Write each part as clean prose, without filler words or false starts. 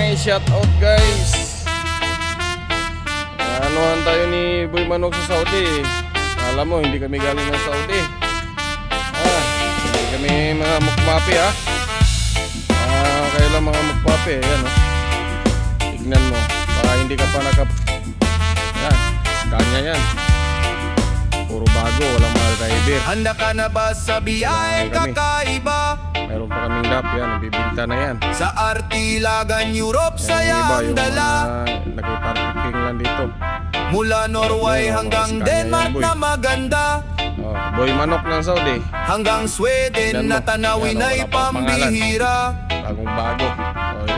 i-shoutout guys. Anuhan tayo ni Boy Manok sa Saudi. Alam mo, hindi kami galing ng Saudi. Hindi kami mga mukmapi ha. Kaya lang mga mukmapi. Ayan o. Tignan mo. Baka hindi ka pa Yan. Kanya yan. Puro bago. Walang mga driver. Handa ka na ba sa biyaheng kakaiba? Meron pa kaming lap yan. Bibinta na yan. Sa Artilagan, Europe, Yung saya iba, ang yung dala. nagpa-parking lang dito. Mula Norway hanggang Denmark na maganda. Boy Manok ng Saudi. Hanggang Sweden na tanawin ay pambihira. Bagong bago.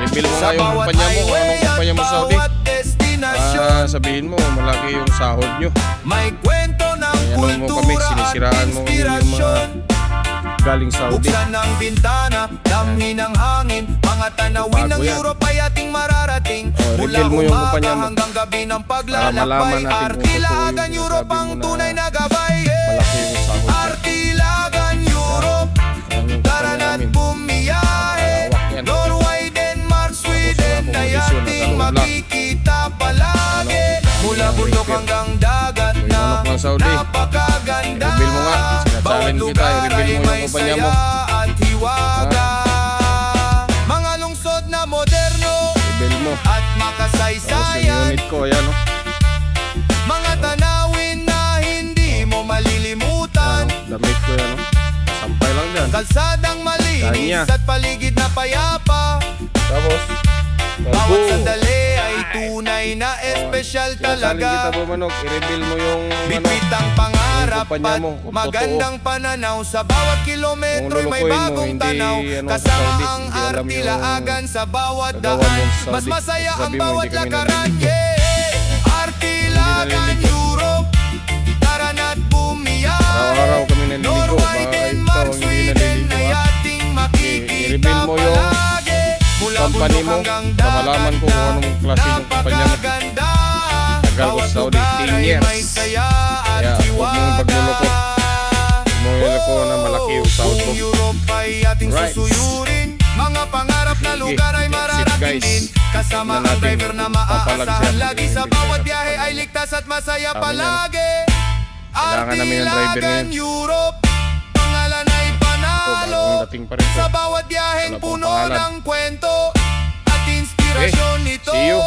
Reveal mo Sa nga yung bawat kumpanya mo. Anong highway kumpanya at mo Saudi? bawat destinasyon, Sabihin mo, malaki yung sahod nyo. may kwento ng Ano mo kami, kultura at sinisiraan mo yung inspirasyon. galing Saudi. Buksan ng bintana, damhin ng hangin, mga tanawin Bago ng yan. Europe ay ating mararating. Mula reveal mo yung umaga kumpanya mo. hanggang gabi ng Para malaman paglalakbay, natin kung Artilagan totoo yung Europe sinasabi ang mo na tunay na gabay. malaki yung sahod nyo. Artilagan Europe, Yan yung tara kumpanya na't namin. bumiyahe. Malawak yan. Norway, Denmark, Sweden Tapos ay wala pong ating kondisyon, makikita palagi. Mula bundok hanggang dagat Boy na Manok ng Saudi. napakaganda. I-reveal mo nga. Bawat Sinachallenge kita. lugar I-reveal ay mo yung may kumpanya mo. saya at hiwaga. Mga lungsod na moderno Reveal mo. at Tapos yung makasaysayan. unit ko, ayan o. Mga tanawin na hindi mo malilimutan. Damit ko yan o. Sampay lang dyan. Kalsadang malinis Kanya. at paligid na payapa. Tapos, Bawat sandali ay tunay na espesyal Sinasaling kita talaga. Boy Manok. I-reveal mo yung Bitbit ang pangarap yung kumpanya at mo, kung magandang pananaw. Sa bawat kilometro Kung may lulukuin mo, bagong hindi, tanaw. sa Kasama Saudi, ang hindi alam yung Artilaagan sa bawat nagawa daan. mo sa Mas Saudi. masaya ang Sabi mo, bawat hindi kami lakaran. naliligo. Yeah! Artilagan naliligo. Europe, tara na't bumiyahe. Araw-araw kami naliligo. Norway, Baka Denmark, ikaw hindi Sweden naliligo, ay ha? ating makikita I-reveal mo yung palagi. Mula company bundok mo hanggang para malaman ko kung anong klase ng kumpanya mo. napakaganda. Tagal ko sa Saudi, 10 years. May saya at Kaya, huwag mong pagluloko. Mumuloko na malaki yung sahod mo. Kung Europe ay ating Right. susuyurin, mga pangarap na Sige, lugar ay that's it, mararating guys. din. Kasama Tignan ang natin driver na kung papalag maaasahan siya. lagi. Sa Hindi bawat siya biyahe papalag. ay ligtas at masaya Sabi niya, palagi. Kailangan namin ng driver Artilagan ngayon. Europe, pangalan ay Ito, panalo. bagong dating pa rin to. Sa bawat biyaheng Wala pong puno pangalan. ng kwento at inspirasyon nito. see you.